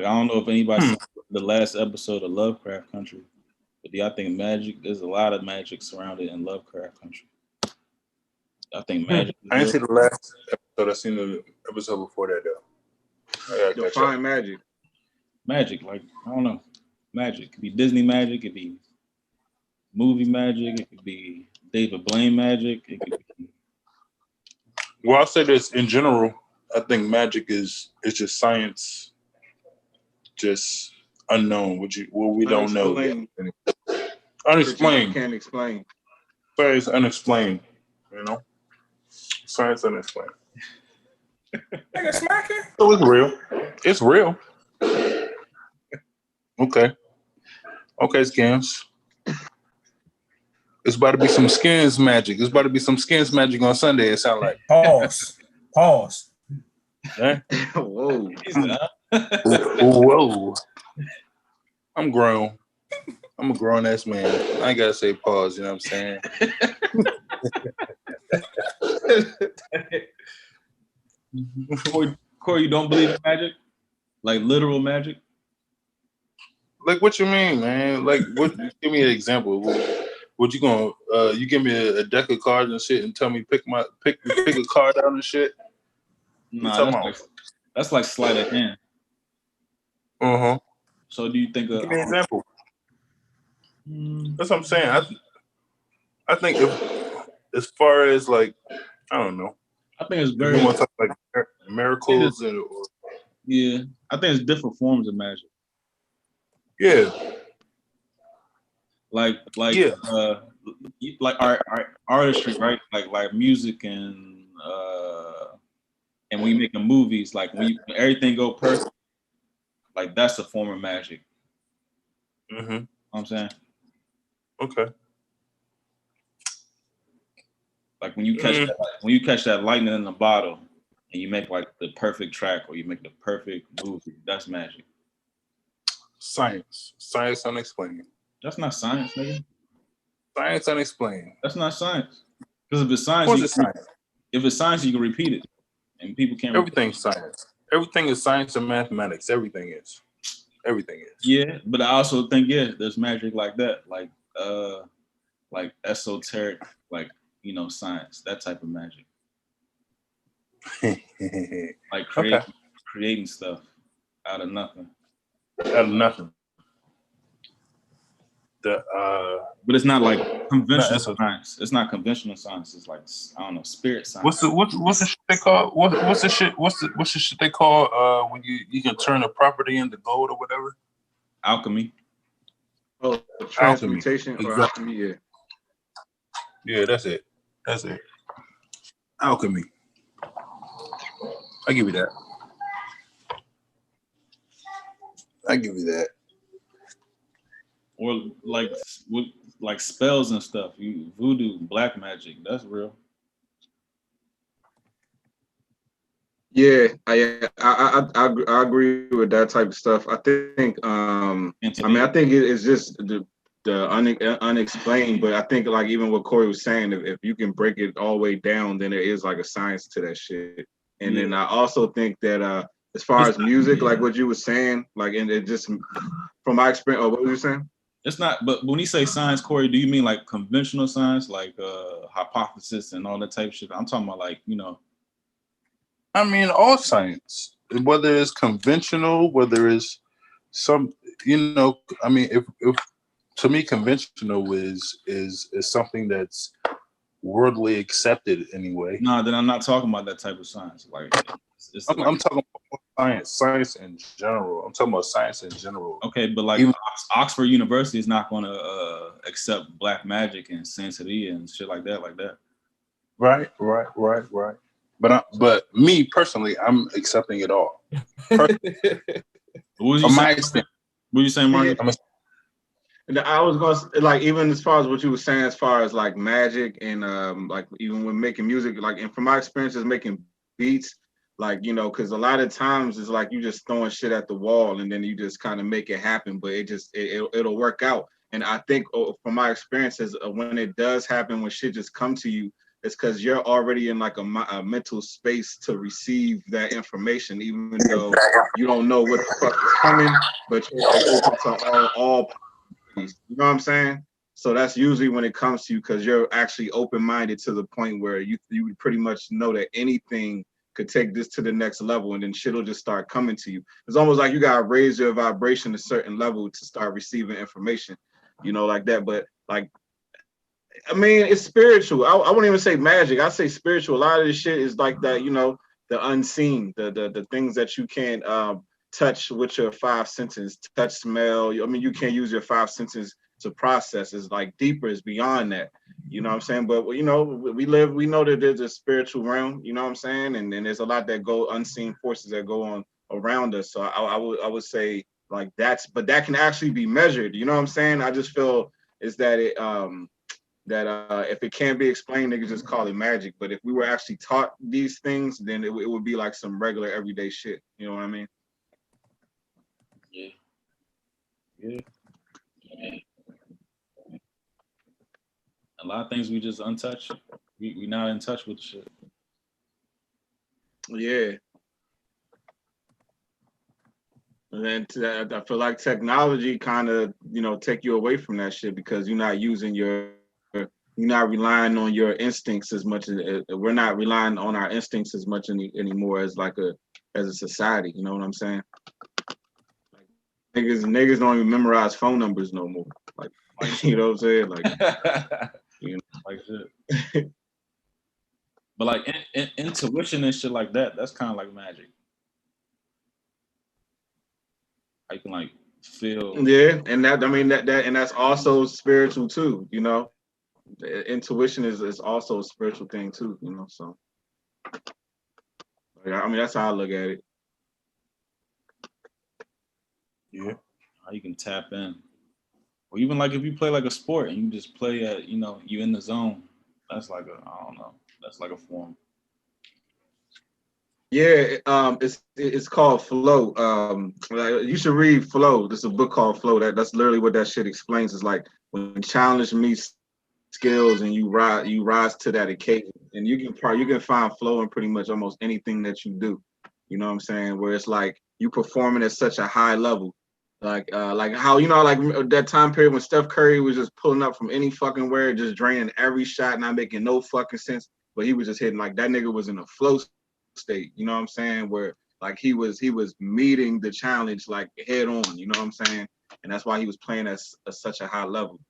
Like I don't know if anybody Hmm. saw the last episode of Lovecraft Country, but do I think magic? There's a lot of magic surrounded in Lovecraft Country. I think magic is I didn't real. see the last episode. I seen the episode before that though. I gotta catch up. Define magic. Magic, like I don't know, magic. It could be Disney magic. It could be movie magic. It could be David Blaine magic. It could be Well, I'll say this in general. I think magic is just science, just unknown. What we don't know yet. Unexplained. Unexplained. Can't explain. Science unexplained. You know, science unexplained. Nigga smacking. So it's real. It's real. Okay. Okay, scams. It's about to be some skins magic. It's about to be some skins magic on Sunday. It sounds like. Pause. Pause. Eh? Whoa. Whoa. I'm grown. I'm a grown ass man. I ain't gotta say pause, you know what I'm saying? Corey, you don't believe in magic? Like literal magic? Like what you mean, man? Like what give me an example. What you gonna you give me a deck of cards and shit and tell me pick a card out and shit? Nah, that's like sleight of hand. Uh-huh. So do you think Give me an example. That's what I'm saying. I think if, as far as like, I don't know. I think it's You very want to talk like miracles and yeah. I think it's different forms of magic. yeah. Like Yeah. like our artistry, right? Like music and when you making movies, like when everything go perfect, like that's a form of magic. Mm-hmm. You know what I'm saying? Okay. Like when you catch that lightning in the bottle and you make like the perfect track or you make the perfect movie, that's magic. Science unexplained. That's not science, nigga. Science unexplained. That's not science. Because if it's science, Of course it's science. If it's science, you can repeat it, and people can't. Everything's science. Everything is science and mathematics. Everything is. Yeah, but I also think there's magic like that, like esoteric, like science, that type of magic, like creating stuff out of nothing. Out of nothing. But it's not like conventional science. It's not conventional science. It's like I don't know, spirit science. What's the shit they call? What's the shit they call when you can turn a property into gold or whatever? Alchemy. Oh, transmutation Alchemy. or alchemy, yeah. Yeah, that's it. Alchemy. I give you that. Or like spells and stuff. Voodoo, black magic. That's real. Yeah, I agree with that type of stuff. I think I think it's just the unexplained, but I think like even what Corey was saying, if you can break it all the way down, then there is like a science to that shit. And then I also think that as far as music, like what you were saying, like and it just from my experience, what were you saying? It's not, but when you say science, Corey, do you mean like conventional science, like hypothesis and all that type of shit? I'm talking about like, I mean, all science, whether it's conventional, whether it's some, I mean, if to me, conventional is something that's worldly accepted anyway. No, then I'm not talking about that type of science. Like, I'm talking about science in general. I'm talking about science in general. Okay, but like Oxford University is not going to accept black magic and Santeria and shit like that. Right. But me personally, I'm accepting it all. What was you saying, Mark? I was gonna like even as far as what you were saying, as far as like magic and like even when making music, like and from my experiences making beats, like because a lot of times it's like you just throwing shit at the wall and then you just kind of make it happen, but it'll work out. And I think from my experiences, when it does happen, when shit just come to you, it's because you're already in like a mental space to receive that information, even though you don't know what the fuck is coming, but you're like open to all possibilities. You know what I'm saying? So that's usually when it comes to you, because you're actually open-minded to the point where you pretty much know that anything could take this to the next level, and then shit will just start coming to you. It's almost like you gotta raise your vibration to a certain level to start receiving information, you know, like that. But like, I mean, it's spiritual. I wouldn't even say magic. I say spiritual. A lot of this shit is like that, you know, the unseen, the things that you can't touch with your five senses, touch, smell. I mean, you can't use your five senses to process. Is like deeper, is beyond that. You know what I'm saying? But you know, we know that there's a spiritual realm, you know what I'm saying? And there's a lot that go unseen forces that go on around us. So I would say like but that can actually be measured, you know what I'm saying? I just feel is that it if it can't be explained, they could just call it magic. But if we were actually taught these things, then it would be like some regular everyday shit. You know what I mean? Yeah. Yeah. A lot of things we just untouched. We not in touch with shit. Yeah. And then I feel like technology kind of, you know, take you away from that shit, because you're not relying on your instincts as much as we're not relying on our instincts as much anymore as a society. You know what I'm saying? Like, niggas don't even memorize phone numbers no more. Like you know what I'm saying? Like, you know, like shit. But like intuition and shit like that, that's kind of like magic. I can like feel. Yeah, and that's also spiritual too. You know, intuition is also a spiritual thing too. You know, so I mean that's how I look at it. Yeah. How you can tap in, or even like if you play like a sport and you just play at, you know, you in the zone. That's like I don't know. That's like a form. Yeah, it's called Flow. You should read Flow. There's a book called Flow. That's literally what that shit explains. It's like when challenge meets skills and you rise to that occasion, and you can find flow in pretty much almost anything that you do. You know what I'm saying? Where it's like you performing at such a high level, like how, you know, like that time period when Steph Curry was just pulling up from any fucking where, just draining every shot, not making no fucking sense, but he was just hitting. Like that nigga was in a flow state, you know what I'm saying, where like he was meeting the challenge like head on, you know what I'm saying, and that's why he was playing at such a high level.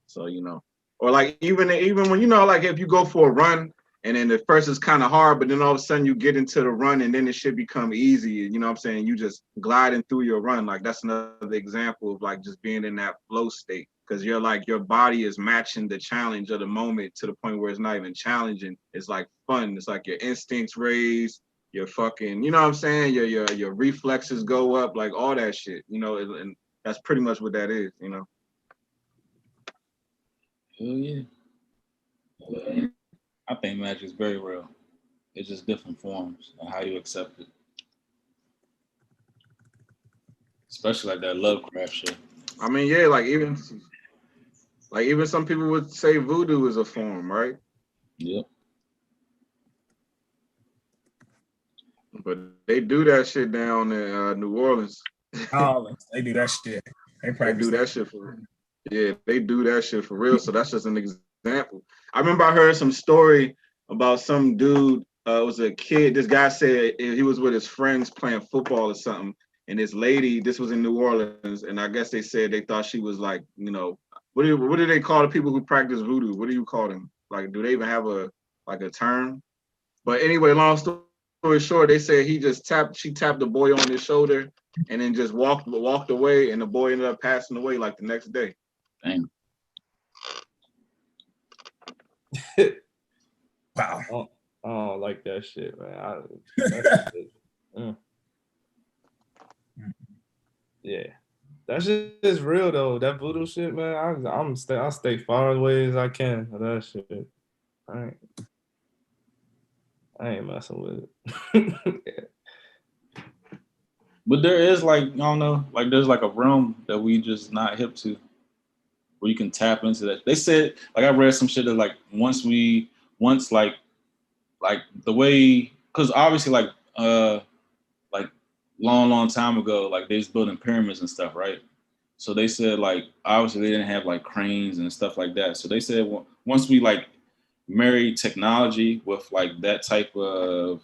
So, you know, or like even when, you know, like if you go for a run and then at first it's kind of hard, but then all of a sudden you get into the run and then it should become easy, you know what I'm saying, you just gliding through your run. Like that's another example of like just being in that flow state, because you're like your body is matching the challenge of the moment to the point where it's not even challenging, it's like fun. It's like your instincts raise, your fucking, you know what I'm saying, your reflexes go up, like all that shit, you know, and that's pretty much what that is, you know. Hell yeah. I think magic is very real. It's just different forms and how you accept it. Especially like that Lovecraft shit. I mean, yeah, like even some people would say voodoo is a form, right? Yep. But they do that shit down in New Orleans. Oh, they do that shit. They They do practice that shit for real. Yeah, they do that shit for real. So that's just an example. I remember I heard some story about some dude. It was a kid. This guy said he was with his friends playing football or something, and this lady. This was in New Orleans, and I guess they said they thought she was like, you know, what do they call the people who practice voodoo? What do you call them? Like, do they even have a term? But anyway, long story short, they said she tapped the boy on his shoulder and then just walked away, and the boy ended up passing away like the next day. Dang. Wow. I don't like that shit, man. That shit, yeah, that shit is real though. That voodoo shit, man. I'll stay far away as I can of that shit. I ain't messing with it. But there is like, I don't know, like there's like a realm that we just not hip to, where you can tap into that. They said, like I read some shit that like once we once like the way, because obviously like long time ago, like they was building pyramids and stuff, right? So they said like obviously they didn't have like cranes and stuff like that. So they said once we like marry technology with like that type of,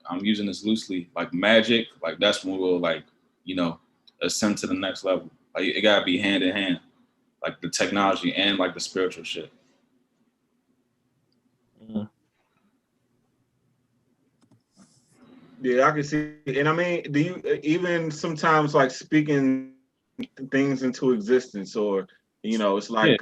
I'm using this loosely, like magic, like that's when we'll like, you know, ascend to the next level. Like it gotta be hand in hand, like the technology and like the spiritual shit. Yeah, I can see. And I mean, do you even sometimes like speaking things into existence, or it's like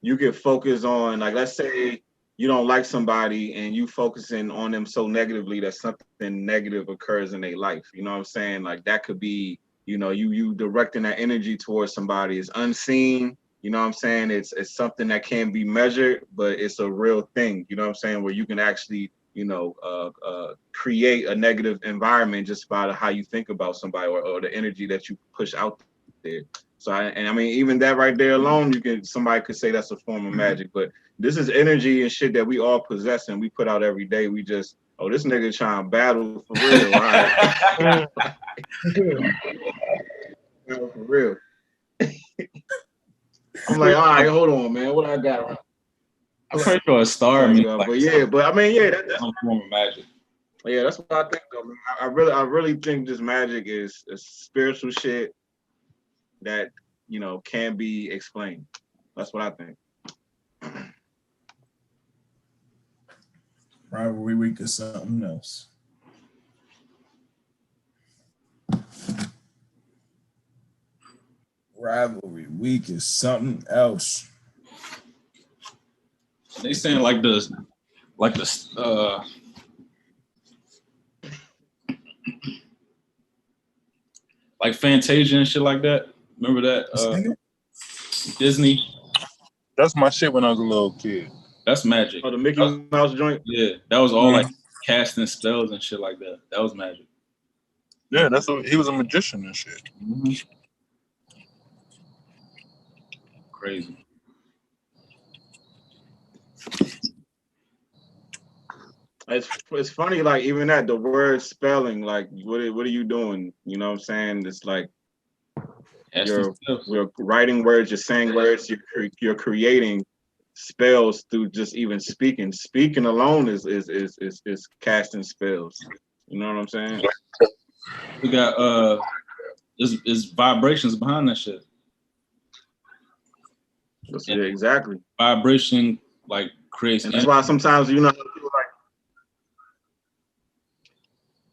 you get focused on, like, let's say you don't like somebody and you focusing on them so negatively that something negative occurs in their life. You know what I'm saying? Like that could be, you directing that energy towards somebody. It's unseen. You know what I'm saying? It's something that can't be measured, but it's a real thing. You know what I'm saying? Where you can actually create a negative environment just by how you think about somebody, or the energy that you push out there. So I mean, even that right there alone, somebody could say that's a form of magic. But this is energy and shit that we all possess and we put out every day. We just, this nigga trying to battle for real. Right? For real. I'm like, all right, hold on, man. What I got? I'm pretty sure a star, but I mean, that's some form of magic. Yeah, that's what I think though, man. I really think this magic is a spiritual shit that can be explained. That's what I think. Rivalry week is something else. Rivalry week is something else. They saying like like Fantasia and shit like that. Remember that? Disney. That's my shit when I was a little kid. That's magic. Oh, the Mickey Mouse joint? Yeah, that was all like casting spells and shit like that. That was magic. Yeah, he was a magician and shit. Mm-hmm. Crazy. It's funny, like even that the word spelling, like what are you doing? You know what I'm saying? It's like you're writing words, you're saying words, you're creating spells through just even speaking. Speaking alone is casting spells. You know what I'm saying? We got is vibrations behind that shit. Yeah, exactly. Vibration like creates. And that's why sometimes people like.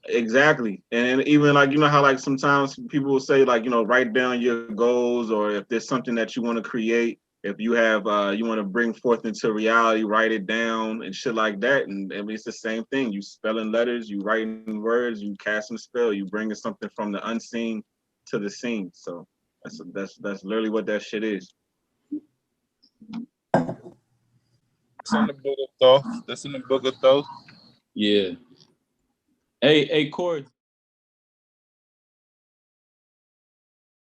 Exactly. And even like, how like sometimes people will say like, write down your goals, or if there's something that you want to create, if you have you want to bring forth into reality, write it down and shit like that. And I mean, it's the same thing. You spelling letters, you writing words, you casting a spell, you bringing something from the unseen to the seen. So that's literally what that shit is. It's in the book of Thoth. That's in the book of Thoth. Yeah. Hey, Corey.